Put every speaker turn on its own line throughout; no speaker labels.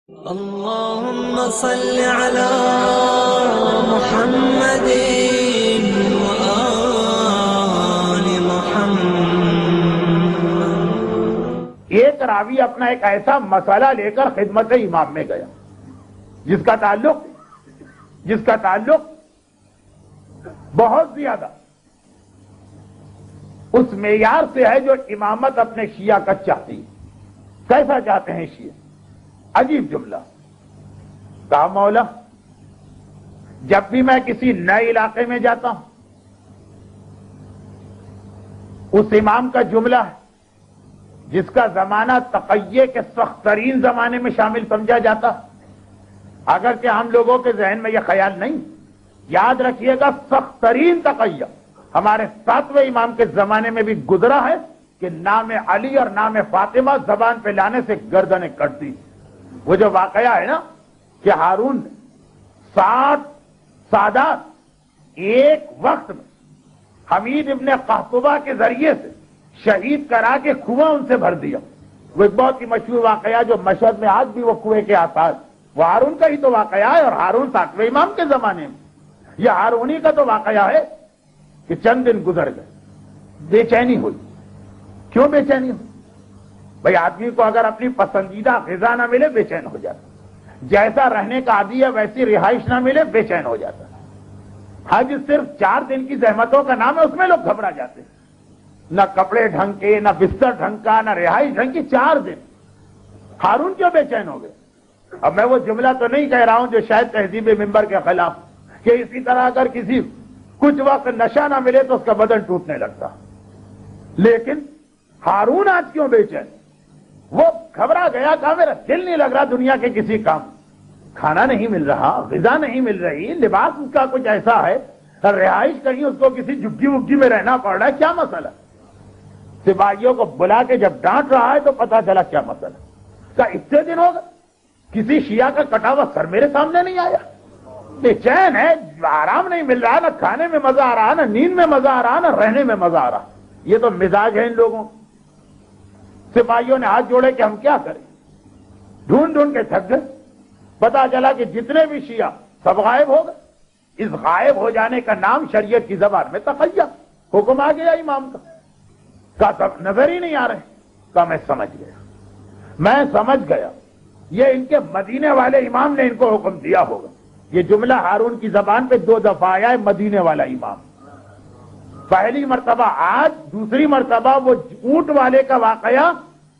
اللهم صل على محمد وآل محمد۔
ایک راوی اپنا ایک ایسا مسئلہ لے کر خدمت امام میں گیا جس کا تعلق بہت زیادہ اس معیار سے ہے جو امامت اپنے شیعہ کا چاہتی ہے۔ کیسا چاہتے ہیں شیعہ؟ عجیب جملہ کہا، مولا جب بھی میں کسی نئے علاقے میں جاتا ہوں اس امام کا جملہ ہے جس کا زمانہ تقیہ کے سخت ترین زمانے میں شامل سمجھا جاتا، اگرچہ ہم لوگوں کے ذہن میں یہ خیال نہیں، یاد رکھیے گا سخت ترین تقیہ ہمارے 7ویں امام کے زمانے میں بھی گزرا ہے کہ نام علی اور نام فاطمہ زبان پہ لانے سے گردنیں کٹتی۔ وہ جو واقعہ ہے نا کہ ہارون 7 سادات ایک وقت میں حمید ابن قحطبہ کے ذریعے سے شہید کرا کے کنواں ان سے بھر دیا، وہ ایک بہت ہی مشہور واقعہ جو مشہد میں آج بھی وہ کنویں کے آثار، وہ ہارون کا ہی تو واقعہ ہے، اور ہارون 7ویں امام کے زمانے میں، یہ ہارونی کا تو واقعہ ہے کہ چند دن گزر گئے، بے چینی ہوئی۔ کیوں بے چینی ہوئی؟ بھئی آدمی کو اگر اپنی پسندیدہ غذا نہ ملے بے چین ہو جاتا، جیسا رہنے کا عادی ہے ویسی رہائش نہ ملے بے چین ہو جاتا۔ حج صرف 4 دن کی زحمتوں کا نام ہے، اس میں لوگ گھبرا جاتے ہیں، نہ کپڑے ڈھنگ کے، نہ بستر ڈھنگ کا، نہ رہائش ڈھنگ کی، 4 دن۔ ہارون کیوں بے چین ہو گئے؟ اب میں وہ جملہ تو نہیں کہہ رہا ہوں جو شاید تہذیب ممبر کے خلاف، کہ اسی طرح اگر کسی کچھ وقت نشہ نہ ملے تو اس کا بدن ٹوٹنے لگتا، لیکن ہارون آج کیوں بے چین؟ وہ گھبرا گیا، کہا میرا دل نہیں لگ رہا دنیا کے کسی کام، کھانا نہیں مل رہا، غذا نہیں مل رہی، لباس اس کا کچھ ایسا ہے، رہائش کہیں اس کو کسی جھگی وگی میں رہنا پڑ رہا ہے، کیا مسئلہ؟ سپاہیوں کو بلا کے جب ڈانٹ رہا ہے تو پتا چلا کیا مسئلہ۔ کہا اتنے دن ہو گئے کسی شیعہ کا کٹا ہوا سر میرے سامنے نہیں آیا، بے چین ہے، آرام نہیں مل رہا، نہ کھانے میں مزہ آ رہا، نہ نیند میں مزہ آ رہا، نہ رہنے میں مزہ آ رہا۔ یہ تو مزاج ہے ان لوگوں۔ سپاہیوں نے ہاتھ جوڑے کہ ہم کیا کریں، ڈھونڈ ڈھونڈ کے تھک گئے، پتا چلا کہ جتنے بھی شیعہ سب غائب ہو گئے۔ اس غائب ہو جانے کا نام شریعت کی زبان میں تقیہ، حکم آ گیا امام کا، کہا سب نظر ہی نہیں آ رہے، کہا میں سمجھ گیا یہ ان کے مدینے والے امام نے ان کو حکم دیا ہوگا۔ یہ جملہ ہارون کی زبان پہ 2 دفعہ آیا ہے، مدینے والا امام، پہلی مرتبہ آج، دوسری مرتبہ وہ اونٹ والے کا واقعہ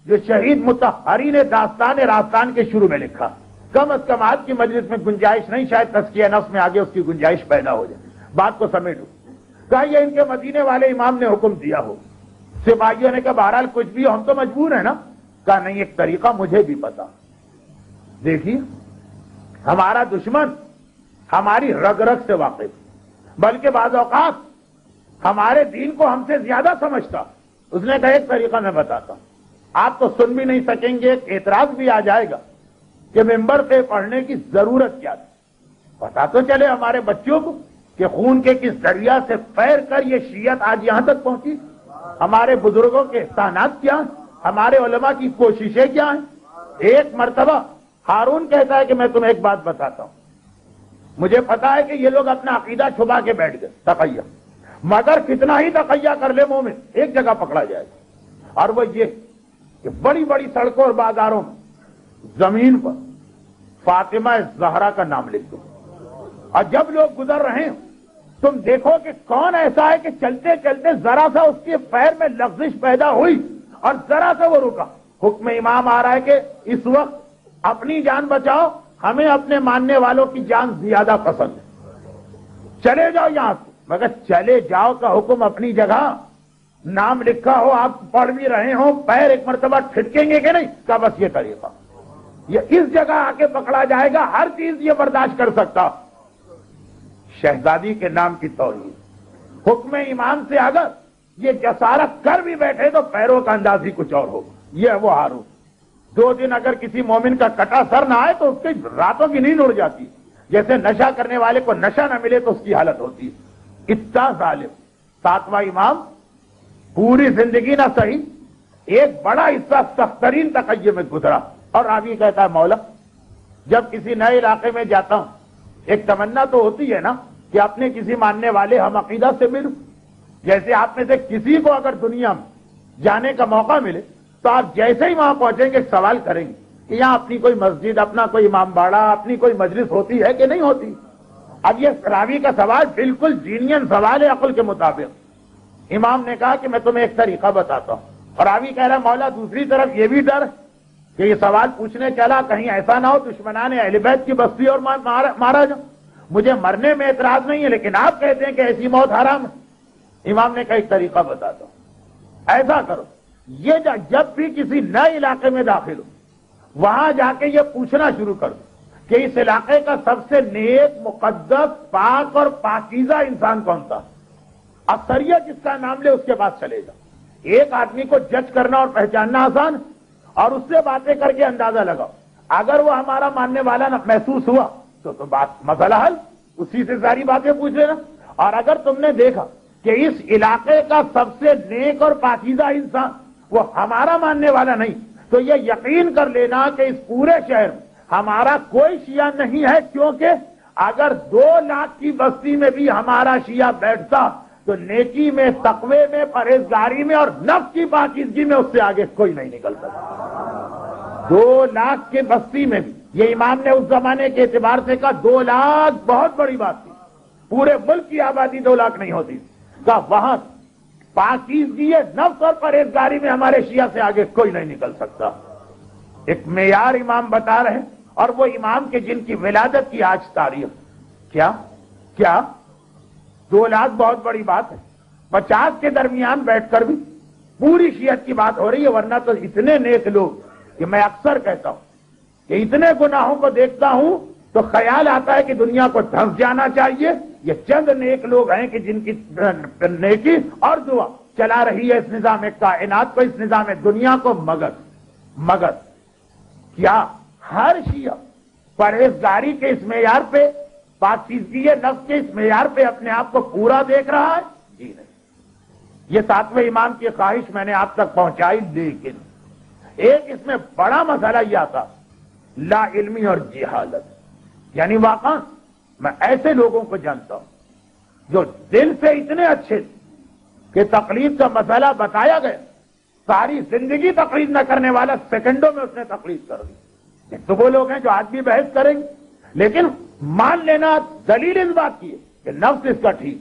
جو شہید مطہری نے داستان راستان کے شروع میں لکھا۔ کم از کم آج کی مجلس میں گنجائش نہیں، شاید تزکیہ نفس میں آگے اس کی گنجائش پیدا ہو جائے، بات کو سمیٹو۔ کہا یہ ان کے مدینے والے امام نے حکم دیا ہو۔ سپاہیوں نے کہا بہرحال کچھ بھی ہم تو مجبور ہیں نا۔ کہا نہیں، ایک طریقہ مجھے بھی پتا، دیکھیے ہمارا دشمن ہماری رگ رگ سے واقف، بلکہ بعض اوقات ہمارے دین کو ہم سے زیادہ سمجھتا۔ اس نے کہا ایک طریقہ میں بتاتا ہوں، آپ تو سن بھی نہیں سکیں گے، اعتراض بھی آ جائے گا کہ ممبر پہ پڑھنے کی ضرورت کیا تھی، پتا تو چلے ہمارے بچوں کو کہ خون کے کس دریا سے پیر کر یہ شیعت آج یہاں تک پہنچی، ہمارے بزرگوں کے احسانات کیا ہیں، ہمارے علماء کی کوششیں کیا ہیں۔ ایک مرتبہ ہارون کہتا ہے کہ میں تمہیں ایک بات بتاتا ہوں، مجھے پتا ہے کہ یہ لوگ اپنا عقیدہ چھپا کے بیٹھ گئے، تقیہ، مگر کتنا ہی تقیہ کر لے مومن ایک جگہ پکڑا جائے گا، اور وہ یہ کہ بڑی بڑی سڑکوں اور بازاروں میں زمین پر فاطمہ زہرا کا نام لکھ دو، اور جب لوگ گزر رہے ہیں تم دیکھو کہ کون ایسا ہے کہ چلتے چلتے ذرا سا اس کے پیر میں لغزش پیدا ہوئی اور ذرا سا وہ رکا۔ حکم امام آ رہا ہے کہ اس وقت اپنی جان بچاؤ، ہمیں اپنے ماننے والوں کی جان زیادہ پسند ہے، چلے جاؤ یہاں سے۔ مگر چلے جاؤ کا حکم اپنی جگہ، نام لکھا ہو، آپ پڑھ بھی رہے ہو، پیر ایک مرتبہ ٹھٹکیں گے کہ نہیں؟ کا بس یہ طریقہ، یہ اس جگہ آ کے پکڑا جائے گا، ہر چیز یہ برداشت کر سکتا۔ شہزادی کے نام کی توہین، حکم امام سے اگر یہ جسارت کر بھی بیٹھے تو پیروں کا انداز ہی کچھ اور ہوگا۔ یہ ہے وہ ہارون۔ 2 دن اگر کسی مومن کا کٹا سر نہ آئے تو اس کی راتوں کی نیند اڑ جاتی، جیسے نشہ کرنے والے کو نشہ نہ ملے تو اس کی حالت ہوتی ہے۔ اتنا ظالم 7واں امام پوری زندگی نہ صحیح، ایک بڑا حصہ سخت ترین تقیہ میں گزرا، اور راوی کہتا ہے مولا جب کسی نئے علاقے میں جاتا ہوں ایک تمنا تو ہوتی ہے نا کہ اپنے کسی ماننے والے ہم عقیدہ سے ملوں. جیسے آپ میں سے کسی کو اگر دنیا میں جانے کا موقع ملے تو آپ جیسے ہی وہاں پہنچیں گے ایک سوال کریں گے کہ یہاں اپنی کوئی مسجد، اپنا کوئی امام باڑہ، اپنی کوئی مجلس ہوتی ہے کہ نہیں ہوتی. اب یہ راوی کا سوال بالکل جینین سوال ہے عقل کے مطابق. امام نے کہا کہ میں تمہیں ایک طریقہ بتاتا ہوں، اور راوی کہہ رہا مولا دوسری طرف یہ بھی ڈر کہ یہ سوال پوچھنے چلا کہیں ایسا نہ ہو دشمنان اہل بیت کی بستی اور مارا جاؤ. مجھے مرنے میں اعتراض نہیں ہے لیکن آپ کہتے ہیں کہ ایسی موت حرام ہے. امام نے کہا ایک طریقہ بتاتا ہوں، ایسا کرو یہ جب بھی کسی نئے علاقے میں داخل ہو وہاں جا کے یہ پوچھنا شروع کر دو کہ اس علاقے کا سب سے نیک، مقدس، پاک اور پاکیزہ انسان کون تھا. اکثریت جس کا نام لے اس کے بعد چلے جا. ایک آدمی کو جج کرنا اور پہچاننا آسان اور اس سے باتیں کر کے اندازہ لگاؤ. اگر وہ ہمارا ماننے والا نہ محسوس ہوا تو بات مسئلہ حل، اسی سے ساری باتیں پوچھ لینا. اور اگر تم نے دیکھا کہ اس علاقے کا سب سے نیک اور پاکیزہ انسان وہ ہمارا ماننے والا نہیں تو یہ یقین کر لینا کہ اس پورے شہر میں ہمارا کوئی شیعہ نہیں ہے، کیونکہ اگر 2 لاکھ کی بستی میں بھی ہمارا شیعہ بیٹھتا تو نیکی میں، تقوی میں، پرہیزگاری میں اور نفس کی پاکیزگی میں اس سے آگے کوئی نہیں نکل سکتا. 2 لاکھ کی بستی میں بھی، یہ امام نے اس زمانے کے اعتبار سے کہا 2 لاکھ بہت بڑی بات تھی. پورے ملک کی آبادی 2 لاکھ نہیں ہوتی. کہا وہاں پاکیزگی نفس اور پرہیزگاری میں ہمارے شیعہ سے آگے کوئی نہیں نکل سکتا. ایک معیار امام بتا رہے ہیں، اور وہ امام کے جن کی ولادت کی آج تاریخ کیا 2 لاکھ بہت بڑی بات ہے. 50 کے درمیان بیٹھ کر بھی پوری شیعت کی بات ہو رہی ہے. ورنہ تو اتنے نیک لوگ کہ میں اکثر کہتا ہوں کہ اتنے گناہوں کو دیکھتا ہوں تو خیال آتا ہے کہ دنیا کو دھنس جانا چاہیے. یہ چند نیک لوگ ہیں کہ جن کی نیکی اور دعا چلا رہی ہے اس نظام کائنات کو، اس نظام دنیا کو. مگر کیا ہر شیعہ پرہیزگاری کے اس معیار پہ، پاکیزگی نفس کے اس معیار پہ اپنے آپ کو پورا دیکھ رہا ہے؟ جی نہیں. یہ 7ویں امام کی خواہش میں نے آپ تک پہنچائی، لیکن ایک اس میں بڑا مسئلہ یہ آتا لا علمی اور جہالت. یعنی واقعا میں ایسے لوگوں کو جانتا ہوں جو دل سے اتنے اچھے کہ تقلید کا مسئلہ بتایا گیا ساری زندگی تقلید نہ کرنے والا سیکنڈوں میں اس نے تقلید کر دی. ایک تو وہ لوگ ہیں جو آج بھی بحث کریں گے لیکن مان لینا دلیل اس بات کی ہے کہ نفس اس کا ٹھیک،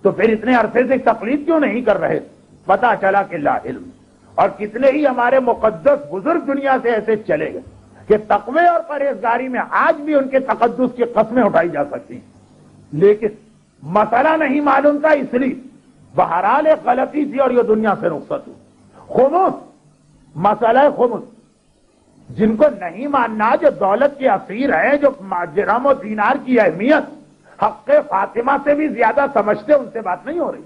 تو پھر اتنے عرصے سے تقلید کیوں نہیں کر رہے؟ پتا چلا کہ لا علم. اور کتنے ہی ہمارے مقدس بزرگ دنیا سے ایسے چلے گئے کہ تقوی اور پرہیزگاری میں آج بھی ان کے تقدس کی قسمیں اٹھائی جا سکتی ہیں، لیکن مسئلہ نہیں معلوم تھا اس لیے بہرحال ایک غلطی تھی اور یہ دنیا سے رخصت ہوئی. خمس، مسئلہ خمس جن کو نہیں ماننا، جو دولت کے اسیر ہیں، جو درہم و دینار کی اہمیت حق فاطمہ سے بھی زیادہ سمجھتے، ان سے بات نہیں ہو رہی.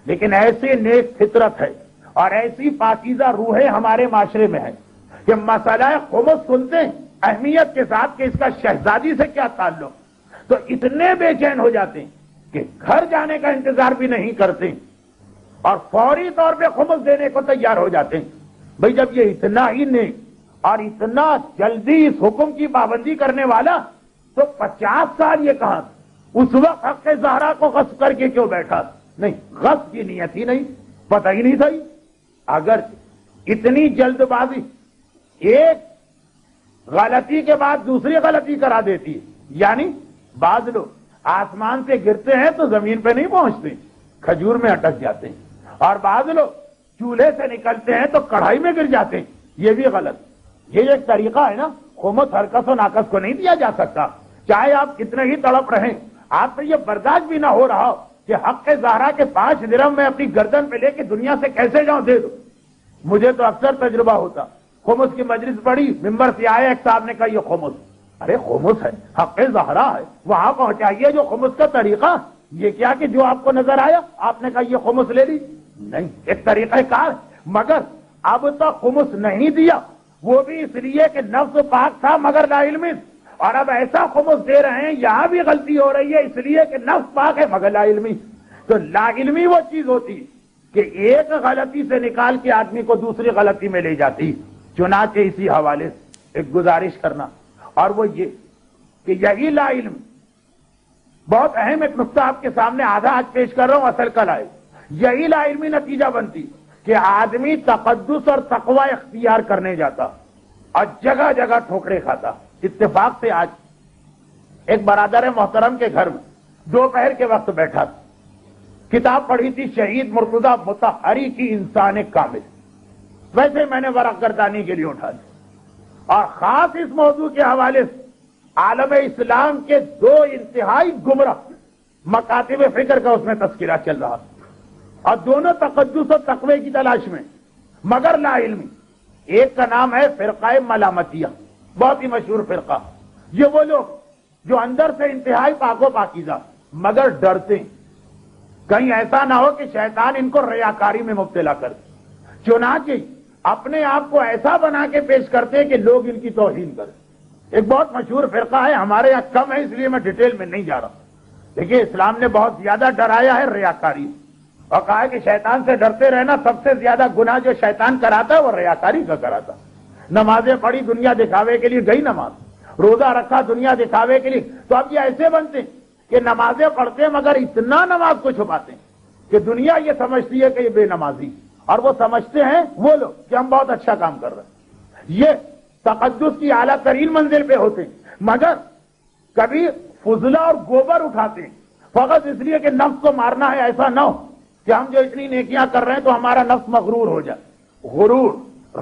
لیکن ایسی نیک فطرت ہے اور ایسی پاکیزہ روحیں ہمارے معاشرے میں ہیں کہ مسئلہ خمس سنتے ہیں اہمیت کے ساتھ کہ اس کا شہزادی سے کیا تعلق، تو اتنے بے چین ہو جاتے ہیں کہ گھر جانے کا انتظار بھی نہیں کرتے اور فوری طور پہ خمس دینے کو تیار ہو جاتے ہیں. بھئی جب یہ اتنا ہی نیک اور اتنا جلدی اس حکم کی پابندی کرنے والا تو 50 سال یہ کہا اس وقت حق زہرا کو غصب کر کے کیوں بیٹھا؟ نہیں، غصب کی نیت ہی نہیں، پتہ ہی نہیں تھا. اگر اتنی جلد بازی ایک غلطی کے بعد دوسری غلطی کرا دیتی ہے، یعنی بعض لوگ آسمان سے گرتے ہیں تو زمین پہ نہیں پہنچتے، کھجور میں اٹک جاتے ہیں، اور بعض لوگ چولہے سے نکلتے ہیں تو کڑھائی میں گر جاتے ہیں. یہ بھی غلط. یہ ایک طریقہ ہے نا، خمس ہر کس و ناقص کو نہیں دیا جا سکتا. چاہے آپ کتنے ہی تڑپ رہیں، آپ پہ یہ برداشت بھی نہ ہو رہا ہو کہ حق زہرا کے 5 درہم میں اپنی گردن پہ لے کے دنیا سے کیسے جاؤں، دے دو. مجھے تو اکثر تجربہ ہوتا، خمس کی مجلس پڑی، ممبر سے آئے ایک صاحب نے کہا یہ خمس. ارے خمس ہے، حق زہرا ہے، وہاں پہنچائیے جو خمس کا طریقہ. یہ کیا کہ جو آپ کو نظر آیا آپ نے کہا یہ خمس لے لی؟ نہیں، ایک طریقہ کار. مگر اب تک خمس نہیں دیا، وہ بھی اس لیے کہ نفس پاک تھا مگر لا علمی، اور اب ایسا خمس دے رہے ہیں یہاں بھی غلطی ہو رہی ہے اس لیے کہ نفس پاک ہے مگر لا علمی. تو لا علمی وہ چیز ہوتی ہے کہ ایک غلطی سے نکال کے آدمی کو دوسری غلطی میں لے جاتی. چنانچہ اسی حوالے سے ایک گزارش کرنا، اور وہ یہ کہ یہی لا علم، بہت اہم ایک نقطہ آپ کے سامنے آدھا آج پیش کر رہا ہوں، اصل کل آئے، یہی لا علمی نتیجہ بنتی کہ آدمی تقدس اور تقوی اختیار کرنے جاتا اور جگہ جگہ ٹھوکرے کھاتا۔ اتفاق سے آج ایک برادر محترم کے گھر میں دوپہر کے وقت بیٹھا تھا، کتاب پڑھی تھی شہید مرتضی مطہری کی انسان کامل، ویسے میں نے ورق گردانی کے لیے اٹھا لی اور خاص اس موضوع کے حوالے سے عالم اسلام کے دو انتہائی گمراہ مکاتب فکر کا اس میں تذکرہ چل رہا اور دونوں تقدس و تقوی کی تلاش میں مگر لا علمی۔ ایک کا نام ہے فرقہ ملامتیہ، بہت ہی مشہور فرقہ۔ یہ وہ لوگ جو اندر سے انتہائی پاک و پاکیزہ مگر ڈرتے ہیں کہیں ایسا نہ ہو کہ شیطان ان کو ریاکاری میں مبتلا کر دے، چنانچہ اپنے آپ کو ایسا بنا کے پیش کرتے ہیں کہ لوگ ان کی توہین کریں۔ ایک بہت مشہور فرقہ ہے، ہمارے یہاں کم ہے اس لیے میں ڈیٹیل میں نہیں جا رہا۔ دیکھیے اسلام نے بہت زیادہ ڈرایا ہے ریاکاری اور کہا ہے کہ شیطان سے ڈرتے رہنا، سب سے زیادہ گناہ جو شیطان کراتا ہے وہ ریاکاری کا کراتا۔ نمازیں پڑھی دنیا دکھاوے کے لیے گئی نماز، روزہ رکھا دنیا دکھاوے کے لیے، تو اب یہ ایسے بنتے ہیں کہ نمازیں پڑھتے ہیں مگر اتنا نماز کو چھپاتے ہیں کہ دنیا یہ سمجھتی ہے کہ یہ بے نمازی، اور وہ سمجھتے ہیں وہ لوگ کہ ہم بہت اچھا کام کر رہے ہیں۔ یہ تقدس کی اعلیٰ ترین منزل پہ ہوتے ہیں مگر کبھی فضلہ اور گوبر اٹھاتے ہیں فقط اس لیے کہ نفس کو مارنا ہے، ایسا نہ ہو کہ ہم جو اتنی نیکیاں کر رہے ہیں تو ہمارا نفس مغرور ہو جائے۔ غرور،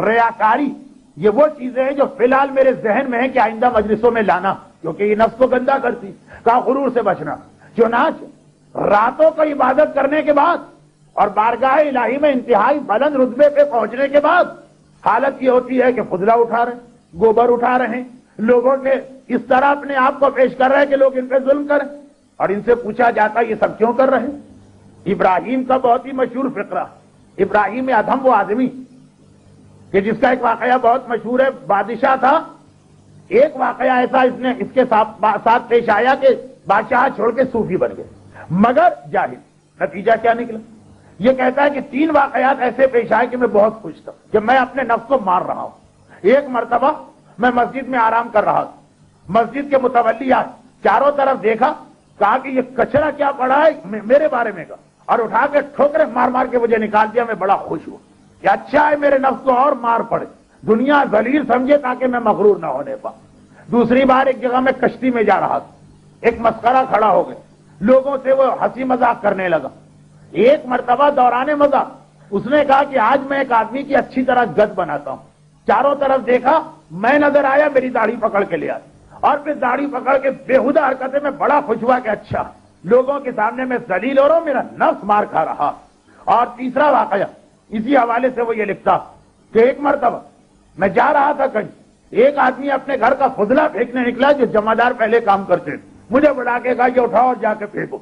ریاکاری، یہ وہ چیزیں ہیں جو فی الحال میرے ذہن میں ہیں کہ آئندہ مجلسوں میں لانا، کیونکہ یہ نفس کو گندا کرتی۔ کہا غرور سے بچنا، چنانچہ راتوں کو عبادت کرنے کے بعد اور بارگاہ الہی میں انتہائی بلند رتبے پہ پہنچنے کے بعد حالت یہ ہوتی ہے کہ فضلہ اٹھا رہے ہیں، گوبر اٹھا رہے ہیں، لوگوں کے اس طرح اپنے آپ کو پیش کر رہے ہیں کہ لوگ ان پہ ظلم کریں، اور ان سے پوچھا جاتا یہ سب کیوں کر رہے ہیں؟ ابراہیم کا بہت ہی مشہور فقرہ، ابراہیم ادھم وہ آدمی کہ جس کا ایک واقعہ بہت مشہور ہے، بادشاہ تھا، ایک واقعہ ایسا اس کے ساتھ پیش آیا کہ بادشاہ چھوڑ کے صوفی بن گئے مگر جاہل۔ نتیجہ کیا نکلا؟ یہ کہتا ہے کہ 3 واقعات ایسے پیش آئے کہ میں بہت خوش تھا کہ میں اپنے نفس کو مار رہا ہوں۔ ایک مرتبہ میں مسجد میں آرام کر رہا تھا، مسجد کے متولی آئے، چاروں طرف دیکھا، کہا کہ یہ کچرا کیا پڑا ہے میرے بارے میں کا، اور اٹھا کے ٹھوکرے مار مار کے مجھے نکال دیا۔ میں بڑا خوش ہوا کہ اچھا ہے میرے نفس کو اور مار پڑے، دنیا ذلیل سمجھے تاکہ میں مغرور نہ ہونے پاؤں۔ دوسری بار ایک جگہ میں کشتی میں جا رہا تھا، ایک مسخرہ کھڑا ہو گیا، لوگوں سے وہ ہنسی مذاق کرنے لگا۔ ایک مرتبہ دوران مذاق اس نے کہا کہ آج میں ایک آدمی کی اچھی طرح گد بناتا ہوں۔ چاروں طرف دیکھا، میں نظر آیا، میری داڑھی پکڑ کے لے آیا اور پھر داڑھی پکڑ کے بےہودہ حرکتیں میں بڑا خوش ہوا کہ اچھا لوگوں کے سامنے میں ذلیل ہو رہا ہوں، میرا نفس مار کھا رہا۔ اور تیسرا واقعہ اسی حوالے سے وہ یہ لکھتا کہ ایک مرتبہ میں جا رہا تھا کہیں، ایک آدمی اپنے گھر کا فضلہ پھینکنے نکلا جو جمعدار پہلے کام کرتے تھے، مجھے بلا کے کہا یہ اٹھاؤ اور جا کے پھینکو۔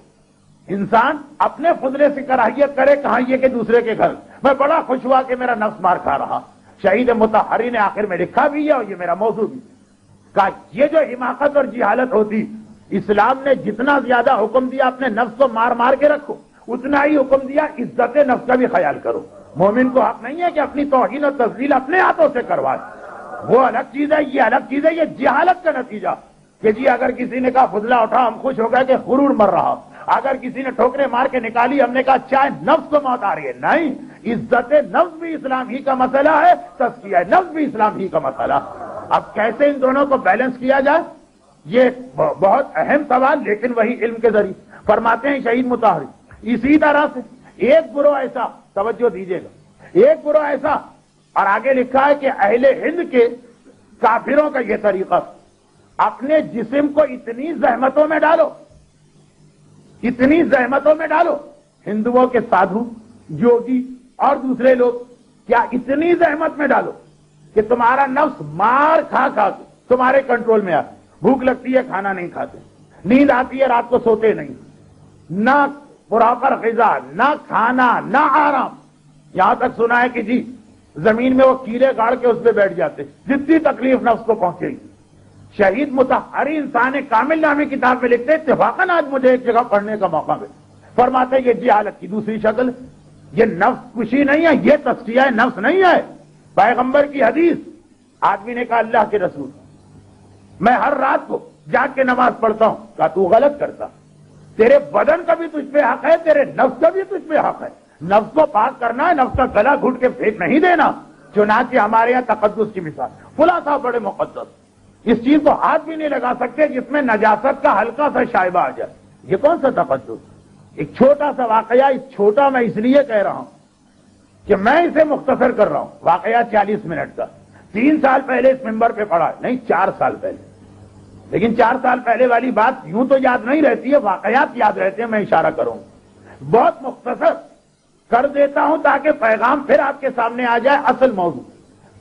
انسان اپنے فضلے سے کراہیت کرے، کہاں یہ کہ دوسرے کے گھر۔ میں بڑا خوش ہوا کہ میرا نفس مار کھا رہا۔ شہید مطہری نے آخر میں لکھا بھی ہے اور یہ میرا موضوع بھی، کہا یہ جو حماقت اور جہالت ہوتی، اسلام نے جتنا زیادہ حکم دیا اپنے نفس کو مار مار کے رکھو، اتنا ہی حکم دیا عزت نفس کا بھی خیال کرو۔ مومن کو حق نہیں ہے کہ اپنی توہین اور تذلیل اپنے ہاتھوں سے کروائے، وہ الگ چیز ہے، یہ الگ چیز ہے، یہ جہالت کا نتیجہ کہ جی اگر کسی نے کہا فضلہ اٹھا، ہم خوش ہو گئے کہ غرور مر رہا، اگر کسی نے ٹھوکرے مار کے نکالی، ہم نے کہا چاہے نفس کو موت آ رہی ہے۔ نہیں، عزت نفس بھی اسلام ہی کا مسئلہ ہے، تزکیہ نفس بھی اسلام ہی کا مسئلہ۔ اب کیسے ان دونوں کو بیلنس کیا جائے، یہ بہت اہم سوال، لیکن وہی علم کے ذریعے فرماتے ہیں شہید مطہری۔ اسی طرح سے ایک گروہ ایسا، توجہ دیجیے گا، ایک گروہ ایسا، اور آگے لکھا ہے کہ اہل ہند کے کافروں کا یہ طریقہ، اپنے جسم کو اتنی زحمتوں میں ڈالو، اتنی زحمتوں میں ڈالو، ہندوؤں کے سادھو، یوگی اور دوسرے لوگ کیا اتنی زحمت میں ڈالو کہ تمہارا نفس مار کھا کھا کے تمہارے کنٹرول میں آ، بھوک لگتی ہے کھانا نہیں کھاتے، نیند آتی ہے رات کو سوتے نہیں، نہ پراپر غذا، نہ کھانا، نہ آرام، یہاں تک سنا ہے کہ جی زمین میں وہ کیڑے گاڑ کے اس پہ بیٹھ جاتے، جتنی تکلیف نفس کو پہنچے گی۔ شہید مطہری انسان کامل نامی کتاب میں لکھتے، اتفاقاً آج مجھے ایک جگہ پڑھنے کا موقع ملا، فرماتے یہ جہالت کی دوسری شکل، یہ نفس کشی نہیں ہے، یہ تزکیہ نفس نہیں ہے۔ پیغمبر کی حدیث، آدمی نے کہا اللہ کے رسول، میں ہر رات کو جاگ کے نماز پڑھتا ہوں. کہا تو غلط کرتا, تیرے بدن کا بھی تجھ پہ حق ہے, تیرے نفس کا بھی تجھ پہ حق ہے. نفس کو پاک کرنا ہے, نفس کا گلا گھٹ کے پھینک نہیں دینا. چنانچہ ہمارے یہاں تقدس کی مثال, فلاں صاحب بڑے مقدس, اس چیز کو ہاتھ بھی نہیں لگا سکتے جس میں نجاست کا ہلکا سا شائبہ آ جائے. یہ کون سا تقدس؟ ایک چھوٹا سا واقعہ, چھوٹا میں اس لیے کہہ رہا ہوں کہ میں اسے مختصر کر رہا ہوں. واقعہ 40 منٹ کا, 3 سال پہلے اس ممبر پہ پڑھا, نہیں 4 سال پہلے, لیکن 4 سال پہلے والی بات یوں تو یاد نہیں رہتی ہے, واقعات یاد رہتے ہیں. میں اشارہ کروں, بہت مختصر کر دیتا ہوں تاکہ پیغام پھر آپ کے سامنے آ جائے. اصل موضوع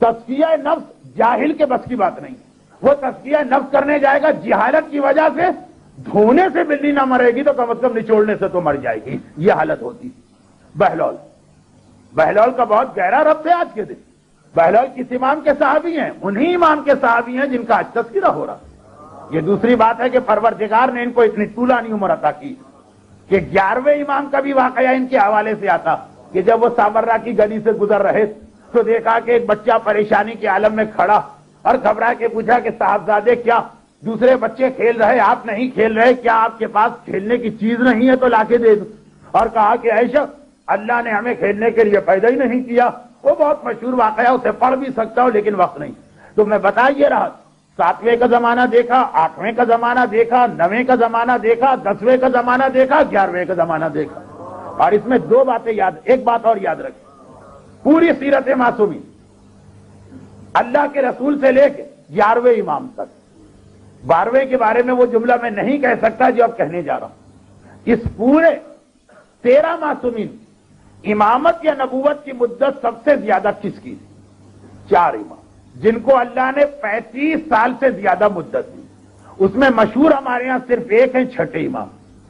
تزکیہ نفس جاہل کے بس کی بات نہیں. وہ تزکیہ نفس کرنے جائے گا, جہالت کی وجہ سے دھونے سے بلی نہ مرے گی تو کم از کم نچوڑنے سے تو مر جائے گی. یہ حالت ہوتی. بہلول کا بہت گہرا ربط ہے آج کے دن. بہلول کس امام کے صحابی ہیں؟ انہی امام کے صحابی ہیں جن کا آج تذکرہ ہو رہا. یہ دوسری بات ہے کہ پروردگار نے ان کو اتنی طولانی عمر عطا کی کہ 11ویں امام کا بھی واقعہ ان کے حوالے سے آتا کہ جب وہ سامرا کی گلی سے گزر رہے تو دیکھا کہ ایک بچہ پریشانی کے عالم میں کھڑا اور گھبرا کے پوچھا کہ صاحبزادے کیا دوسرے بچے کھیل رہے, آپ نہیں کھیل رہے, کیا آپ کے پاس کھیلنے کی چیز نہیں ہے تو لا کے دے دو. اور کہا کہ اے شخص, اللہ نے ہمیں کھیلنے کے لیے پیدا ہی نہیں کیا. وہ بہت مشہور واقعہ, اسے پڑھ بھی سکتا ہوں لیکن وقت نہیں. تو میں بتا یہ رہا, 7ویں کا زمانہ دیکھا, 8ویں کا زمانہ دیکھا, 9ویں کا زمانہ دیکھا, 10ویں کا زمانہ دیکھا, 11ویں کا زمانہ دیکھا. اور اس میں 2 باتیں یاد, ایک بات اور یاد رکھیں, پوری سیرت معصومی اللہ کے رسول سے لے کے 11ویں امام تک, 12ویں کے بارے میں وہ جملہ میں نہیں کہہ سکتا جو اب کہنے جا رہا ہوں. اس پورے 13 معصومین امامت یا نبوت کی مدت سب سے زیادہ کس کی؟ 4 امام جن کو اللہ نے 35 سال سے زیادہ مدت دی. اس میں مشہور ہمارے ہاں صرف ایک ہیں, چھٹے امام.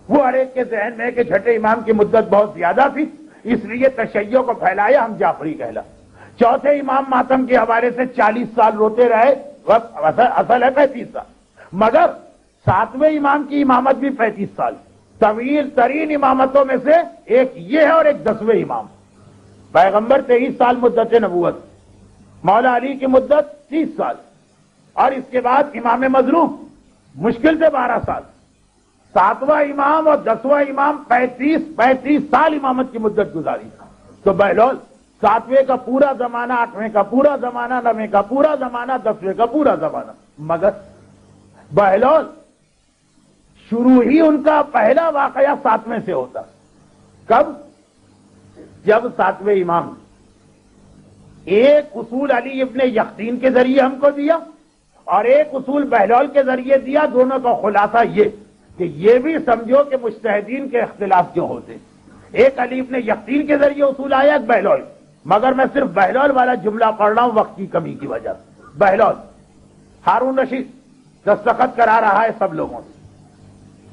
وہ ہر ایک کے ذہن میں کہ چھٹے امام کی مدت بہت زیادہ تھی, اس لیے تشیع کو پھیلایا, ہم جعفری کہلا. چوتھے امام ماتم کے حوالے سے 40 سال روتے رہے, اصل ہے 35 سال, مگر 7ویں امام کی امامت بھی 35 سال. طویل ترین امامتوں میں سے ایک یہ ہے اور ایک 10ویں امام. پیغمبر 23 سال مدت نبوت, مولا علی کی مدت 30 سال, اور اس کے بعد امام مظلوم مشکل سے 12 سال. 7واں امام اور 10واں امام 35 سال امامت کی مدت گزاری. تو بہلول 7ویں کا پورا زمانہ, 8ویں کا پورا زمانہ, 9ویں کا پورا زمانہ, 10ویں کا پورا زمانہ. مگر بہلول شروع ہی ان کا پہلا واقعہ 7ویں سے ہوتا. کب؟ جب 7ویں امام ایک اصول علی ابن یقین کے ذریعے ہم کو دیا اور ایک اصول بہلول کے ذریعے دیا. دونوں کا خلاصہ یہ کہ یہ بھی سمجھو کہ مجتہدین کے اختلاف کیوں ہوتے. ایک علی ابن یقین کے ذریعے اصول آیا, ایک بہلول. مگر میں صرف بہلول والا جملہ پڑھ رہا ہوں وقت کی کمی کی وجہ سے. بہلول, ہارون رشید دستخط کرا رہا ہے سب لوگوں سے.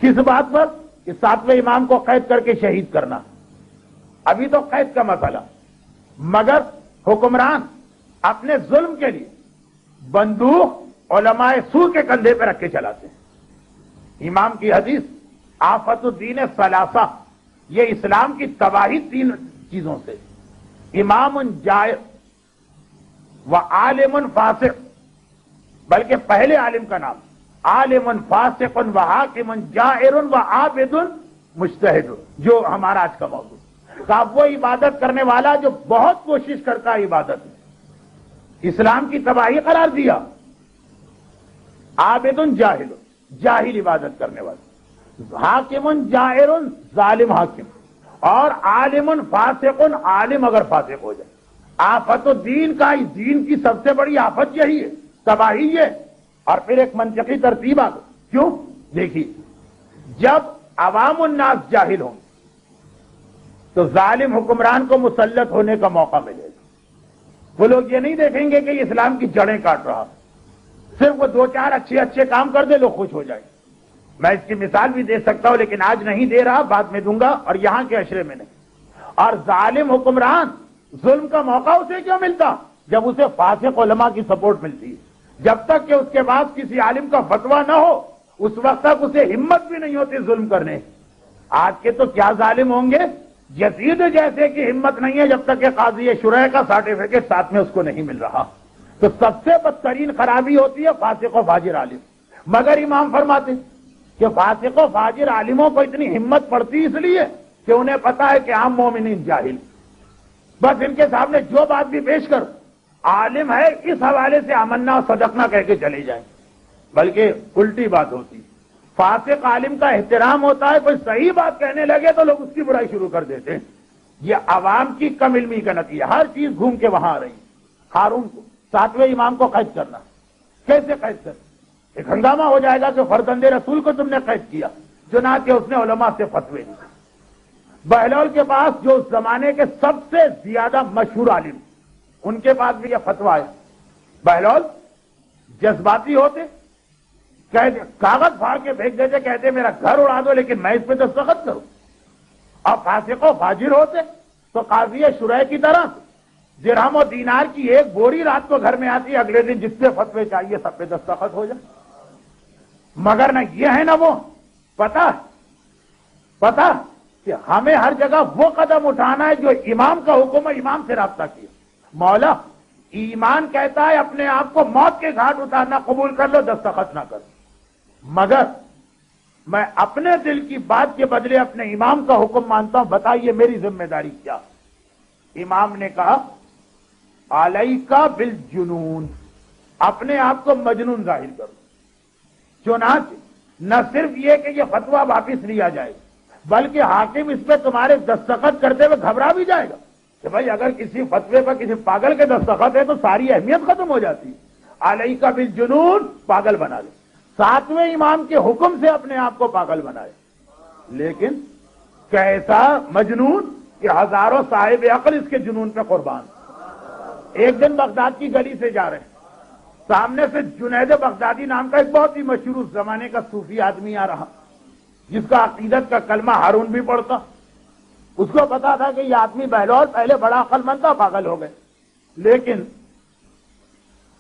کس بات پر؟ کہ 7ویں امام کو قید کر کے شہید کرنا. ابھی تو قید کا مسئلہ, مگر حکمران اپنے ظلم کے لیے بندوق علماء سو کے کندھے پہ رکھ کے چلاتے ہیں. امام کی حدیث آفت الدین ثلاثہ, یہ اسلام کی تباہی 3 چیزوں سے, امام جائر و عالم فاسق, بلکہ پہلے عالم کا نام عالم فاسق و حاکم جائر و عابد مجتہد, جو ہمارا آج کا موضوع. صاحب وہ عبادت کرنے والا جو بہت کوشش کرتا ہے عبادت میں, اسلام کی تباہی قرار دیا. عابد جاہل, جاہل عبادت کرنے والا. حاکم جائر, ظالم حاکم. اور عالم فاسق, عالم اگر فاسق ہو جائے. آفت الدین کا, دین کی سب سے بڑی آفت یہی ہے, تباہی یہ. اور پھر ایک منطقی ترتیب آ گئی. کیوں؟ دیکھیے, جب عوام الناس جاہل ہوں تو ظالم حکمران کو مسلط ہونے کا موقع ملے گا. وہ لوگ یہ نہیں دیکھیں گے کہ یہ اسلام کی جڑیں کاٹ رہا, صرف وہ 2-4 اچھے کام کر دے, لوگ خوش ہو جائیں. میں اس کی مثال بھی دے سکتا ہوں لیکن آج نہیں دے رہا, بعد میں دوں گا, اور یہاں کے اشرے میں نہیں. اور ظالم حکمران, ظلم کا موقع اسے کیوں ملتا؟ جب اسے فاسق علماء کی سپورٹ ملتی ہے. جب تک کہ اس کے بعد کسی عالم کا فتویٰ نہ ہو اس وقت تک اسے ہمت بھی نہیں ہوتی ظلم کرنے. آج کے تو کیا ظالم ہوں گے, یزید جیسے کی ہمت نہیں ہے جب تک کہ قاضی شرح کا سرٹیفکیٹ ساتھ میں اس کو نہیں مل رہا. تو سب سے بدترین خرابی ہوتی ہے فاسق و فاجر عالم. مگر امام فرماتے کہ فاسق و فاجر عالموں کو اتنی ہمت پڑتی اس لیے کہ انہیں پتا ہے کہ عام مومنین جاہل، بس ان کے سامنے جو بات بھی پیش کر عالم ہے اس حوالے سے آمنا صدقنا کہہ کے چلے جائیں، بلکہ الٹی بات ہوتی۔ فاسق عالم کا احترام ہوتا ہے، کوئی صحیح بات کہنے لگے تو لوگ اس کی برائی شروع کر دیتے ہیں۔ یہ عوام کی کم علمی کا نتیجہ، ہر چیز گھوم کے وہاں آ رہی۔ ہارون کو 7ویں امام کو قید کرنا، کیسے قید کر؟ ایک ہنگامہ ہو جائے گا کہ فرزند رسول کو تم نے قید کیا، چنانچہ اس نے علماء سے فتوے لیے۔ بہلول کے پاس جو اس زمانے کے سب سے زیادہ مشہور عالم، ان کے پاس بھی یہ فتویٰ ہے۔ بہلول جذباتی ہوتے، کہتے کاغذ پھاڑ کے پھینک دیتے، کہتے میرا گھر اڑا دو لیکن میں اس پہ دستخط کروں۔ اور فاسق و فاجر ہوتے تو قاضی شرح کی طرح درہم و دینار کی ایک بوری رات کو گھر میں آتی، اگلے دن جس سے فتوے چاہیے سب پہ دستخط ہو جائے۔ مگر نہ یہ ہے نہ وہ، پتا کہ ہمیں ہر جگہ وہ قدم اٹھانا ہے جو امام کا حکم ہے، امام سے رابطہ کیا۔ مولا ایمان کہتا ہے اپنے آپ کو موت کے گھاٹ اتارنا قبول کر لو، دستخط نہ کرو، مگر میں اپنے دل کی بات کے بدلے اپنے امام کا حکم مانتا ہوں، بتائیے میری ذمہ داری کیا؟ امام نے کہا علیکا بالجنون، اپنے آپ کو مجنون ظاہر کرو۔ چنانچہ نہ صرف یہ کہ یہ فتویٰ واپس لیا جائے بلکہ حاکم اس پہ تمہارے دستخط کرتے ہوئے گھبرا بھی جائے گا کہ بھائی اگر کسی فتوے پر کسی پاگل کے دستخط ہے تو ساری اہمیت ختم ہو جاتی ہے۔ علیکا بالجنون، پاگل بنا لے۔ 7ویں امام کے حکم سے اپنے آپ کو پاگل بنائے، لیکن کیسا مجنون کہ ہزاروں صاحب عقل اس کے جنون پہ قربان۔ ایک دن بغداد کی گلی سے جا رہے ہیں، سامنے سے جنید بغدادی نام کا ایک بہت ہی مشہور اس زمانے کا صوفی آدمی آ رہا، جس کا عقیدت کا کلمہ ہارون بھی پڑھتا۔ اس کو پتا تھا کہ یہ آدمی بہلول پہلے بڑا عقل مند تھا، پاگل ہو گئے۔ لیکن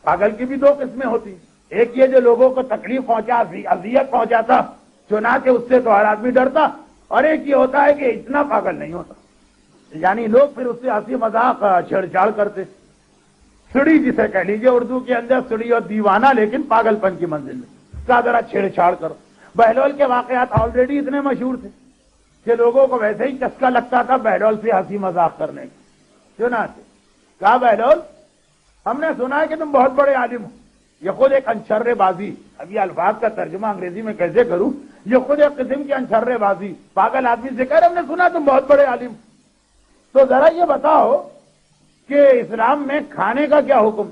پاگل کی بھی دو قسمیں ہوتی، ایک یہ جو لوگوں کو تکلیف پہنچا، اذیت پہنچاتا، چنانچہ اس سے تو ہر آدمی ڈرتا، اور ایک یہ ہوتا ہے کہ اتنا پاگل نہیں ہوتا، یعنی لوگ پھر اس سے ہنسی مذاق چھیڑ چھاڑ کرتے۔ سڑی جسے کہہ لیجیے اردو کے اندر، سڑی اور دیوانہ لیکن پاگل پن کی منزل میں، کا ذرا چھیڑ چھاڑ کرو۔ بہلول کے واقعات آلریڈی اتنے مشہور تھے کہ لوگوں کو ویسے ہی چسکا لگتا تھا بہلول سے ہنسی مذاق کرنے کی۔ چنانچہ کہا بہلول ہم نے سنا ہے کہ تم بہت بڑے عالم ہو، یہ خود ایک انچرے بازی، اب یہ الفاظ کا ترجمہ انگریزی میں کیسے کروں، یہ خود ایک قسم کی انچرے بازی، پاگل آدمی سے کہہ رہے ہم نے سنا تم بہت بڑے عالم، تو ذرا یہ بتاؤ کہ اسلام میں کھانے کا کیا حکم؟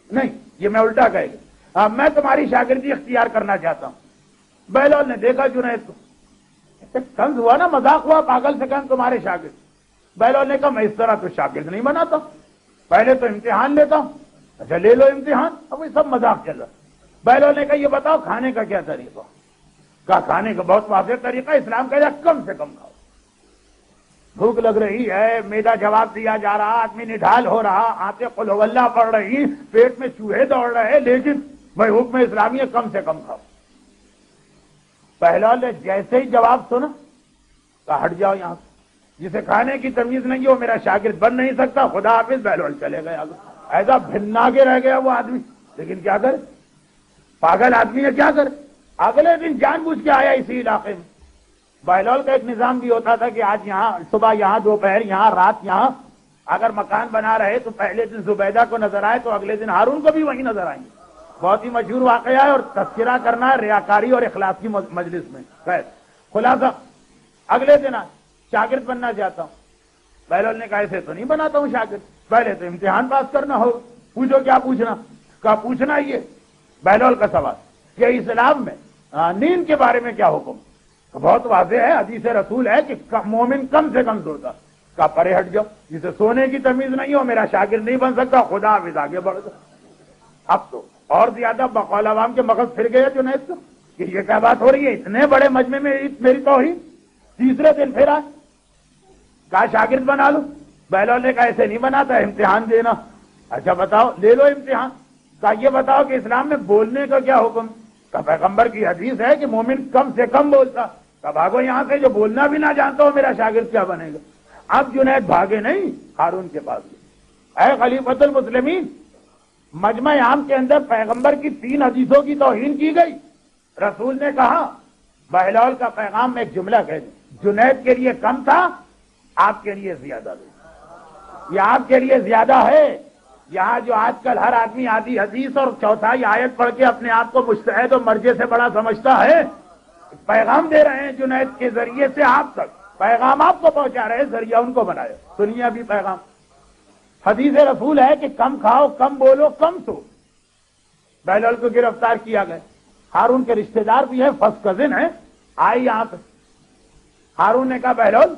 نہیں، یہ میں الٹا کہے گا، میں تمہاری شاگردی اختیار کرنا چاہتا ہوں۔ بہلول نے دیکھا جنید کو، طنز ہوا نا، مذاق ہوا، پاگل سے کہا تمہارے شاگرد۔ بہلول نے کہا میں اس طرح تو شاگرد نہیں بناتا، پہلے تو امتحان لیتا ہوں۔ اچھا لے لو امتحان، اب یہ سب مذاق چل رہا۔ بہلول نے کہا یہ بتاؤ کھانے کا کیا طریقہ؟ کہا کھانے کا بہت واضح طریقہ، اسلام کہہ رہا کم سے کم کھاؤ۔ بھوک لگ رہی ہے، میدا جواب دیا جا رہا، آدمی نڈھال ہو رہا، آنکھیں قل ہو اللہ پڑھ رہی، پیٹ میں چوہے دوڑ رہے، لیکن بھائی حکم اسلامی ہے کم سے کم کھاؤ۔ بہلول نے جیسے ہی جواب سنا کہا ہٹ جاؤ یہاں سے، جسے کھانے کی تمیز نہیں وہ میرا شاگرد بن نہیں سکتا، خدا حافظ۔ بہلول چلے گئے آگے، ایسا بھنا کے رہ گیا وہ آدمی، لیکن کیا کرے، پاگل آدمی ہے، کیا کرے۔ اگلے دن جان بوجھ کے آیا اسی علاقے میں۔ بہلول کا ایک نظام بھی ہوتا تھا کہ آج یہاں صبح، یہاں دوپہر، یہاں رات، یہاں اگر مکان بنا رہے تو پہلے دن زبیدہ کو نظر آئے تو اگلے دن ہارون کو بھی وہیں نظر آئیں گے۔ بہت ہی مشہور واقعہ ہے اور تذکرہ کرنا ہے ریاکاری اور اخلاص کی مجلس میں۔ خیر خلاصہ اگلے دن شاگرد بننا چاہتا ہوں۔ بہلول نے کہا ایسے تو نہیں بناتا ہوں شاگرد، پہلے تو امتحان پاس کرنا ہو، پوچھو کیا پوچھنا؟ کہا پوچھنا یہ بہلول کا سوال کہ اسلام میں نیند کے بارے میں کیا حکم؟ بہت واضح ہے، حدیث رسول ہے کہ مومن کم سے کم سوتا۔ کہا پرے ہٹ جاؤ، جسے سونے کی تمیز نہیں ہو میرا شاگرد نہیں بن سکتا، خدا حافظ، آگے بڑھ جاؤ۔ اب تو اور زیادہ بقول عوام کے مغز پھر گیا جنید کو کہ یہ کیا بات ہو رہی ہے، اتنے بڑے مجمع میں میری توہین۔ تیسرے دن پھر آئے، کہا شاگرد بنا لو۔ بہلول نے کہا ایسے نہیں بناتا، امتحان دینا۔ اچھا بتاؤ، لے لو امتحان۔ کہا یہ بتاؤ کہ اسلام میں بولنے کا کیا حکم؟ کہا پیغمبر کی حدیث ہے کہ مومن کم سے کم بولتا۔ کہا بھاگو یہاں سے، جو بولنا بھی نہ جانتا ہو میرا شاگرد کیا بنے گا؟ اب جنید بھاگے نہیں، ہارون کے پاس گئے۔ اے خلیفۃ المسلمین، مجمع عام کے اندر پیغمبر کی 3 حدیثوں کی توہین کی گئی. رسول نے کہا بہلول کا پیغام میں ایک جملہ کہہ دوں، جنید کے لیے کم تھا، آپ کے لیے زیادہ ہے. یہ آپ کے لیے زیادہ ہے. یہاں جو آج کل ہر آدمی آدھی حدیث اور چوتھائی آیت پڑھ کے اپنے آپ کو مجتہد اور مرجع سے بڑا سمجھتا ہے، پیغام دے رہے ہیں جنید کے ذریعے سے آپ تک، پیغام آپ کو پہنچا رہے ہیں، ذریعہ ان کو بنائے. سنیے ابھی پیغام. حدیث رسول ہے کہ کم کھاؤ، کم بولو، کم سو. بہلول کو گرفتار کیا گیا. ہارون کے رشتہ دار بھی ہیں، فرسٹ کزن ہیں، آئے یہاں پہ. ہارون نے کہا بہلول،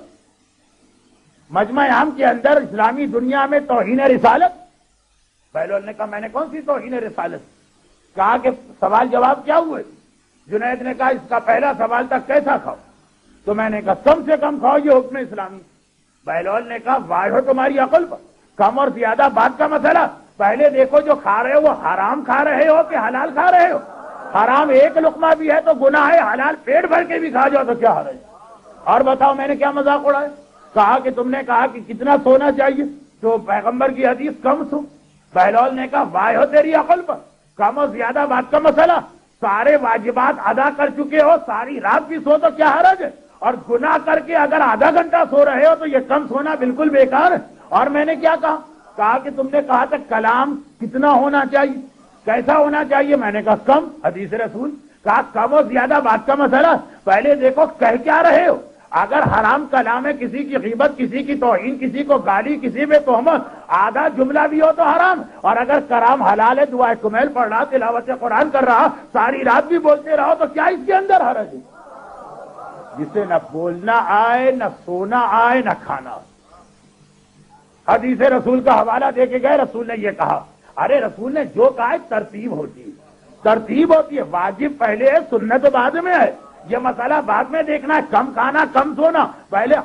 مجمع عام کے اندر اسلامی دنیا میں توہین رسالت. بہلول نے کہا میں نے کون سی توہین رسالت؟ کہا کہ سوال جواب کیا ہوئے؟ جنید نے کہا اس کا پہلا سوال تھا کیسا کھاؤ؟ تو میں نے کہا کم سے کم کھاؤ، یہ حکم اسلامی. بہلول نے کہا واہ ہو تمہاری عقل پر، کم اور زیادہ بات کا مسئلہ. پہلے دیکھو جو کھا رہے ہو وہ حرام کھا رہے ہو کہ حلال کھا رہے ہو؟ حرام ایک لقمہ بھی ہے تو گناہ ہے، حلال پیٹ بھر کے بھی کھا جاؤ تو کیا حرج؟ اور بتاؤ میں نے کیا مذاق اڑایا؟ کہا کہ تم نے کہا کہ کتنا سونا چاہیے تو پیغمبر کی حدیث کم سو. بہلول نے کہا واہ ہو تیری عقل پر، کم اور زیادہ بات کا مسئلہ. سارے واجبات ادا کر چکے ہو، ساری رات بھی سو تو کیا حرج ہے؟ اور گناہ کر کے اگر آدھا گھنٹہ سو رہے ہو تو یہ کم سونا بالکل بیکار ہے. اور میں نے کیا کہا کہ تم نے کہا تھا کلام کتنا ہونا چاہیے، کیسا ہونا چاہیے؟ میں نے کہا کم. حدیث رسول. کہا کم اور زیادہ بات کا مسئلہ. پہلے دیکھو کہہ کیا رہے ہو. اگر حرام کلام ہے، کسی کی غیبت، کسی کی توہین، کسی کو گالی، کسی پہ تہمت، آدھا جملہ بھی ہو تو حرام. اور اگر کلام حلال ہے، دعائے کمیل پڑھ رہا، تلاوت قرآن کر رہا، ساری رات بھی بولتے رہو تو کیا اس کے اندر حرج ہے؟ جسے نہ بولنا آئے، نہ سونا آئے، نہ کھانا. حدیث رسول کا حوالہ دے کے گئے. رسول نے یہ کہا. ارے رسول نے جو کہا ہے ترتیب ہوتی ہے، ترتیب ہوتی ہے. واجب پہلے ہے، سنت بعد میں ہے. یہ مسئلہ بعد میں دیکھنا ہے، کم کھانا، کم سونا. پہلے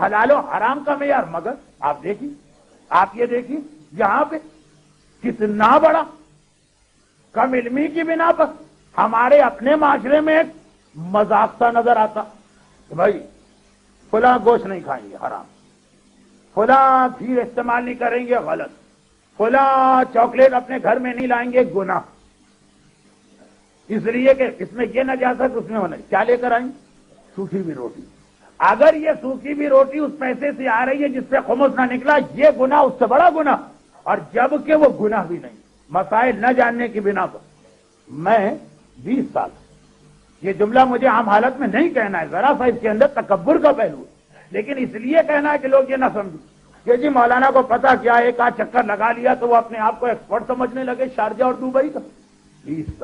حلال و حرام کا معیار. مگر آپ دیکھیے، آپ یہ دیکھیے یہاں پہ کتنا بڑا کم علمی کی بنا پر ہمارے اپنے معاشرے میں ایک مذاق سا نظر آتا کہ بھائی فلاں گوشت نہیں کھائیں گے، حرام. فلاں کھیر استعمال نہیں کریں گے، غلط. فلاں چاکلیٹ اپنے گھر میں نہیں لائیں گے، گناہ. اس لیے کہ اس میں یہ نجاست، اس میں ہونا. کیا لے کر آئیں؟ سوکھی بھی روٹی. اگر یہ سوکھی بھی روٹی اس پیسے سے آ رہی ہے جس سے خمس نہ نکلا، یہ گناہ اس سے بڑا گناہ. اور جبکہ وہ گناہ بھی نہیں، مسائل نہ جاننے کی بنا پر. میں 20 سال، یہ جملہ مجھے عام حالت میں نہیں کہنا ہے، ذرا سا اس کے اندر تکبر کا پہلو ہے، لیکن اس لیے کہنا ہے کہ لوگ یہ نہ سمجھیں کہ جی مولانا کو پتا کیا، ایک آدھ چکر لگا لیا تو وہ اپنے آپ کو ایکسپرٹ سمجھنے لگے شارجہ اور دبئی کا. 20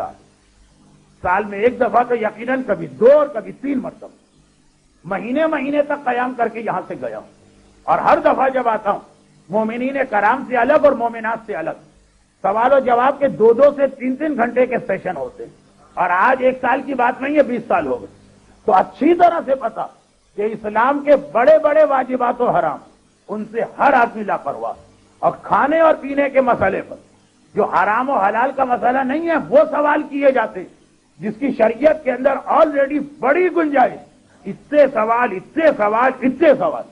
سال میں ایک دفعہ تو یقیناً کبھی 2 اور کبھی 3 مرتبہ مہینے مہینے تک قیام کر کے یہاں سے گیا ہوں. اور ہر دفعہ جب آتا ہوں مومنین کرام سے الگ اور مومنات سے الگ سوال و جواب کے 2 سے 3 گھنٹے کے سیشن ہوتے ہیں. اور آج 1 سال کی بات نہیں ہے، 20 سال ہو گئے. تو اچھی طرح سے پتا کہ اسلام کے بڑے بڑے واجبات و حرام، ان سے ہر آدمی لاپرواہ. اور کھانے اور پینے کے مسئلے پر جو حرام و حلال کا مسئلہ نہیں ہے وہ سوال کیے جاتے جس کی شریعت کے اندر آلریڈی بڑی گنجائش. اتنے سوال، اتنے سوال، اتنے سوال.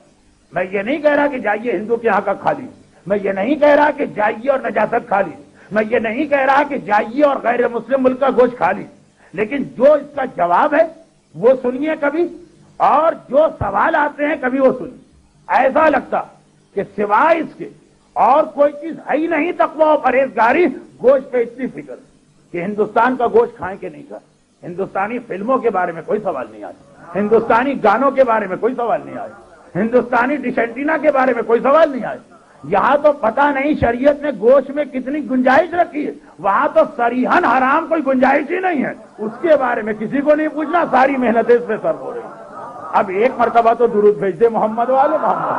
میں یہ نہیں کہہ رہا کہ جائیے ہندو کے یہاں کا کھا لیجیے، میں یہ نہیں کہہ رہا کہ جائیے اور نجاست کھا لیجیے، میں یہ نہیں کہہ رہا کہ جائیے اور غیر مسلم ملک کا گوشت کھا لیجیے. لیکن جو اس کا جواب ہے وہ سنیے کبھی، اور جو سوال آتے ہیں کبھی وہ سنیے. ایسا لگتا کہ سوائے اس کے اور کوئی چیز ہے ہی نہیں. تقویٰ و پرہیزگاری، گوشت پہ اتنی فکر کہ ہندوستان کا گوشت کھائیں کہ نہیں کھائیں. ہندوستانی فلموں کے بارے میں کوئی سوال نہیں آیا، ہندوستانی گانوں کے بارے میں کوئی سوال نہیں آیا، ہندوستانی ڈش اینٹینا کے بارے میں کوئی سوال نہیں آیا. یہاں تو پتہ نہیں شریعت نے گوشت میں کتنی گنجائش رکھی ہے. وہاں تو صریحاً حرام کوئی گنجائش ہی نہیں ہے. اس کے بارے میں کسی کو نہیں پوچھنا، ساری محنتیں اس پہ صرف ہو رہی ہیں. اب ایک مرتبہ تو درود بھیج دے محمد والے محمد.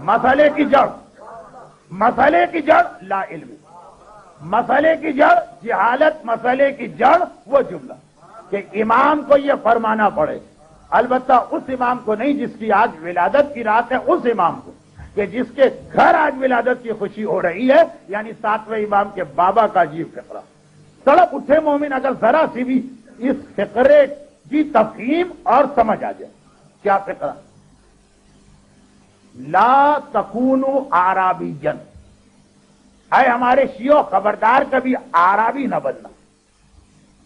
مسئلے کی جڑ لا علم، مسئلے کی جڑ جہالت، مسئلے کی جڑ وہ جملہ کہ امام کو یہ فرمانا پڑے. البتہ اس امام کو نہیں جس کی آج ولادت کی رات ہے، اس امام کو کہ جس کے گھر آج ولادت کی خوشی ہو رہی ہے، یعنی 7ویں امام کے بابا کا عجیب فقرہ. تڑپ اٹھے مومن اگر ذرا سی بھی اس فقرے کی تفہیم اور سمجھ آ جائے. کیا فقرہ؟ لا تکونوا اعرابیا، اے ہمارے شیعو خبردار کبھی اعرابی نہ بننا.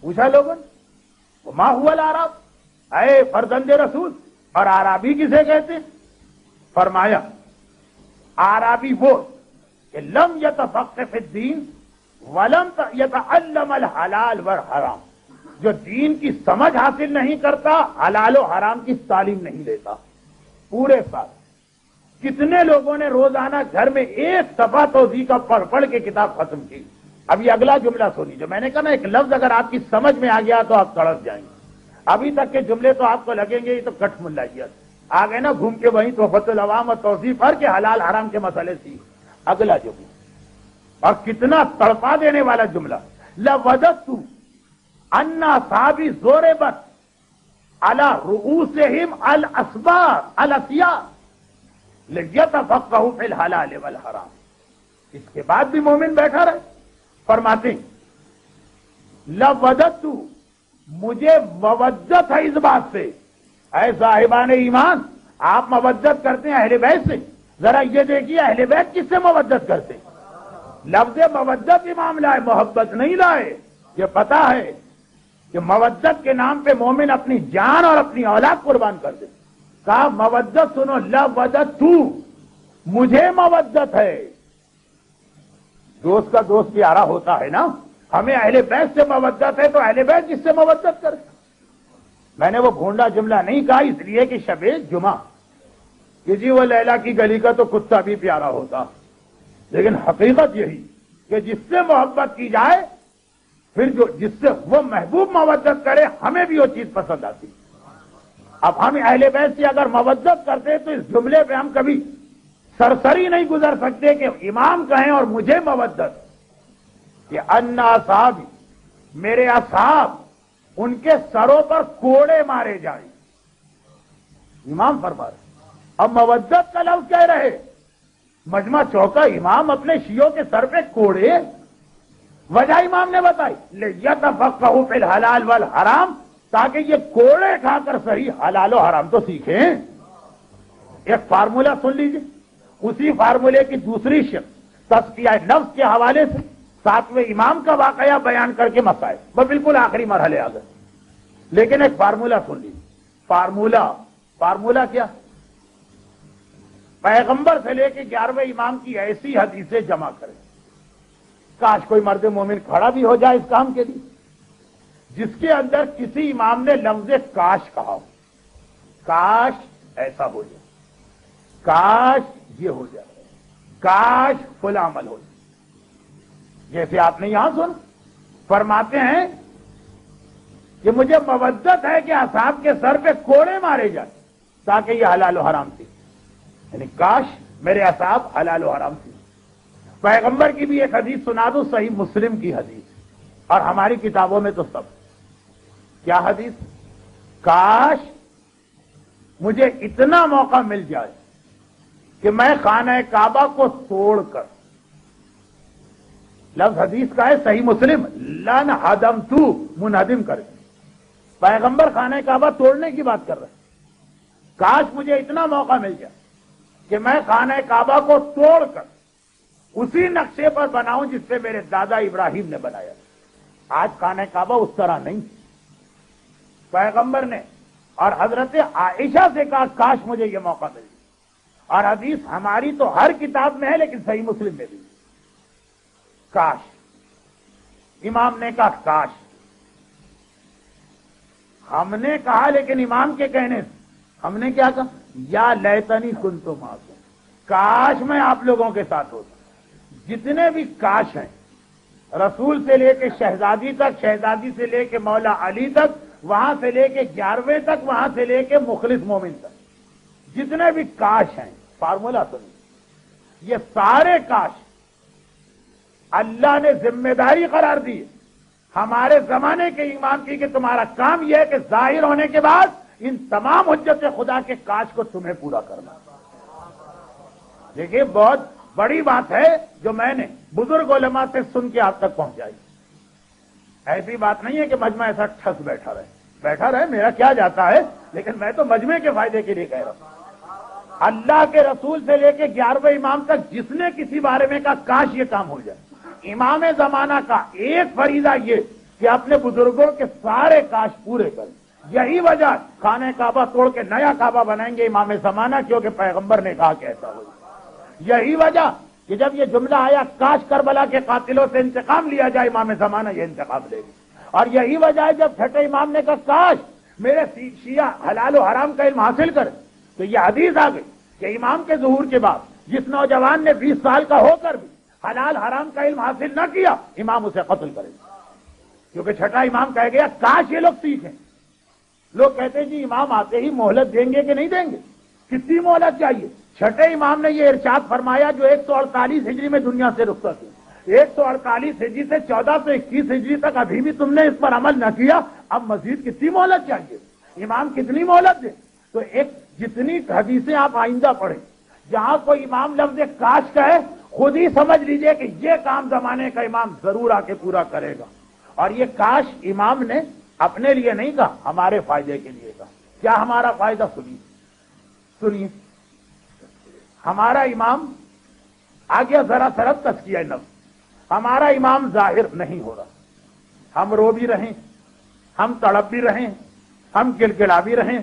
پوچھا لوگوں نے ما هو الاعراب، اے فرزند رسول، اور اعرابی کسے کہتے ہیں؟ فرمایا اعرابی وہ کہ لم یتفقه فی الدین ولم یتعلم الحلال والحرام، جو دین کی سمجھ حاصل نہیں کرتا، حلال و حرام کی تعلیم نہیں لیتا. پورے سال کتنے لوگوں نے روزانہ گھر میں ایک صفحہ توضیح کا پڑھ پڑھ کے کتاب ختم کی. اب یہ اگلا جملہ سنی جو میں نے کہا نا، ایک لفظ اگر آپ کی سمجھ میں آ گیا تو آپ تڑپ جائیں گے. ابھی تک کے جملے تو آپ کو لگیں گے یہ تو کٹ ملائیت، آ گئے نا گھوم کے وہیں تحفۃ العوام اور توضیح پڑھ کے حلال حرام کے مسئلے سیکھ. اگلا جملہ اور کتنا تڑپا دینے والا جملہ، لوددت ان اصحابی ضربت علی رؤوسہم الاسبار الاسیاء لیتفقہوا فی الحلال والحرام. اس کے بعد بھی مومن بیٹھا رہے. فرماتے ہیں لوددت، مجھے مودت ہے اس بات سے، اے صاحبان ایمان آپ مودت کرتے ہیں اہل بیت سے، ذرا یہ دیکھیے اہل بیت کس سے مودت کرتے ہیں. لفظ مودت ہی معاملہ ہے، محبت نہیں لائے. یہ پتا ہے کہ مودت کے نام پہ مومن اپنی جان اور اپنی اولاد قربان کر دے. کہا مودت سنو، لوددت، مجھے مودت ہے. دوست کا دوست پیارا ہوتا ہے نا، ہمیں اہل بیت سے مودت ہے تو اہل بیت جس سے مودت کرے. میں نے وہ بھونڈا جملہ نہیں کہا اس لیے کہ شب جمعہ کہ جی وہ لیلا کی گلی کا تو کتا بھی پیارا ہوتا، لیکن حقیقت یہی کہ جس سے محبت کی جائے پھر جو جس سے وہ محبوب مودت کرے ہمیں بھی وہ چیز پسند آتی. اب ہم اہل بیت سے اگر مودت کرتے تو اس جملے پہ ہم کبھی سرسری نہیں گزر سکتے کہ امام کہیں اور مجھے مودت کہ ان اصحاب، میرے اصحاب ان کے سروں پر کوڑے مارے جائیں. امام فرما رہے. اب مودت کا لفظ کہہ رہے، مجمع چوکا امام اپنے شیعوں کے سر پہ کوڑے. وجہ امام نے بتائی لیتفقہوا فی الحلال والحرام، تاکہ یہ کوڑے کھا کر صحیح حلال و حرام تو سیکھیں. ایک فارمولہ سن لیجئے، اسی فارمولے کی دوسری شق تزکیہ نفس کے حوالے سے 7ویں امام کا واقعہ بیان کر کے مسائل وہ بالکل آخری مرحلے آ گئے. لیکن ایک فارمولہ سن لیجیے. فارمولہ کیا؟ پیغمبر سے لے کے 11ویں امام کی ایسی حدیثیں جمع کریں. کاش کوئی مرد مومن کھڑا بھی ہو جائے اس کام کے لیے جس کے اندر کسی امام نے لفظ کاش کہا ہو. کاش ایسا ہو جائے، کاش یہ ہو جائے، کاش فلاں عمل ہو جائے. جیسے آپ نے یہاں سن فرماتے ہیں کہ مجھے مودت ہے کہ اصحاب کے سر پہ کوڑے مارے جائیں تاکہ یہ حلال و حرام تھی. یعنی کاش میرے اصحاب حلال و حرام تھی. پیغمبر کی بھی ایک حدیث سنا دو، صحیح مسلم کی حدیث، اور ہماری کتابوں میں تو سب. کیا حدیث؟ کاش مجھے اتنا موقع مل جائے کہ میں خانہ کعبہ کو توڑ کر، لفظ حدیث کا ہے صحیح مسلم، لن ہدمتو، منہدم کر کے پیغمبر خانہ کعبہ توڑنے کی بات کر رہے ہیں. کاش مجھے اتنا موقع مل جائے کہ میں خانہ کعبہ کو توڑ کر اسی نقشے پر بناؤں جس سے میرے دادا ابراہیم نے بنایا. آج خانہ کعبہ اس طرح نہیں. پیغمبر نے اور حضرت عائشہ سے کہا کاش مجھے یہ موقع مل جائے. اور حدیث ہماری تو ہر کتاب میں ہے لیکن صحیح مسلم میں بھی. کاش. امام نے کہا کاش. ہم نے کہا لیکن امام کے کہنے سے ہم نے کیا کہا؟ یا لیتنی کنت معکم، کاش میں آپ لوگوں کے ساتھ ہوتا. جتنے بھی کاش ہیں، رسول سے لے کے شہزادی تک، شہزادی سے لے کے مولا علی تک، وہاں سے لے کے 11ویں تک، وہاں سے لے کے مخلص مومن تک، جتنے بھی کاش ہیں، فارمولہ سنیے، یہ سارے کاش اللہ نے ذمہ داری قرار دی ہمارے زمانے کے امام کی کہ تمہارا کام یہ ہے کہ ظاہر ہونے کے بعد ان تمام حجت خدا کے کاش کو تمہیں پورا کرنا. دیکھیے بہت بڑی بات ہے جو میں نے بزرگ علماء سے سن کے آپ تک پہنچائی. ایسی بات نہیں ہے کہ مجمع ایسا ٹھس بیٹھا رہے. بیٹھا رہے، میرا کیا جاتا ہے، لیکن میں تو مجمع کے فائدے کے لیے کہہ رہا ہوں۔ اللہ کے رسول سے لے کے 11ویں امام تک جس نے کسی بارے میں کہا کاش یہ کام ہو جائے، امام زمانہ کا ایک فریضہ یہ کہ اپنے بزرگوں کے سارے کاش پورے کریں۔ یہی وجہ خانہ کعبہ توڑ کے نیا کعبہ بنائیں گے امام زمانہ، کیونکہ پیغمبر نے کہا کہ ایسا ہو۔ یہی وجہ کہ جب یہ جملہ آیا کاش کربلا کے قاتلوں سے انتقام لیا جائے، امام زمانہ یہ انتقام لے گی۔ اور یہی وجہ ہے جب چھٹے امام نے کہا کاش میرے شیعہ حلال و حرام کا علم حاصل کرے، تو یہ حدیث آ گئی کہ امام کے ظہور کے بعد جس نوجوان نے 20 سال کا ہو کر بھی حلال حرام کا علم حاصل نہ کیا، امام اسے قتل کرے گا، کیونکہ چھٹا امام کہہ گیا کاش یہ لوگ سیکھیں۔ لوگ کہتے ہیں جی امام آتے ہی مہلت دیں گے کہ نہیں دیں گے، کتنی مہلت چاہیے؟ چھٹے امام نے یہ ارشاد فرمایا جو 148 ہجری میں دنیا سے رخصت ہوئی، 148 ہجری سے 1421 ہجری تک ابھی بھی تم نے اس پر عمل نہ کیا، اب مزید کتنی مہلت چاہیے؟ امام کتنی مہلت دے؟ تو ایک جتنی حدیثیں آپ آئندہ پڑھیں جہاں کوئی امام لفظ کاش کہے، خود ہی سمجھ لیجئے کہ یہ کام زمانے کا امام ضرور آ کے پورا کرے گا۔ اور یہ کاش امام نے اپنے لیے نہیں کہا، ہمارے فائدے کے لیے کہا۔ کیا ہمارا فائدہ؟ سنیے، ہمارا امام آ گیا ذرا سرت تزکیہ نفس، ہمارا امام ظاہر نہیں ہو رہا، ہم رو بھی رہیں، ہم تڑپ بھی رہیں، ہم گلگلا بھی رہیں،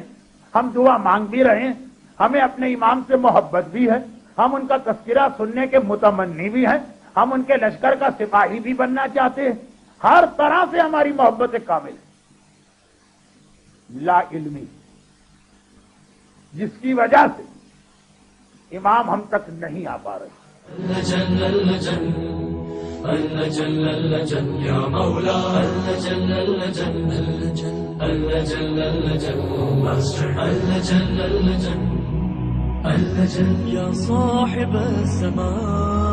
ہم دعا مانگ بھی رہیں، ہمیں اپنے امام سے محبت بھی ہے، ہم ان کا تذکرہ سننے کے متمنی بھی ہیں، ہم ان کے لشکر کا سپاہی بھی بننا چاہتے ہیں، ہر طرح سے ہماری محبت کامل ہے۔ لا علمی جس کی وجہ سے امام ہم تک نہیں آ پا رہے۔
اللجن اللجن اللجن اللجن یا مولا اللجن اللجن اللجن اللجن اللجن اللجن اللجن یا صاحب الزمان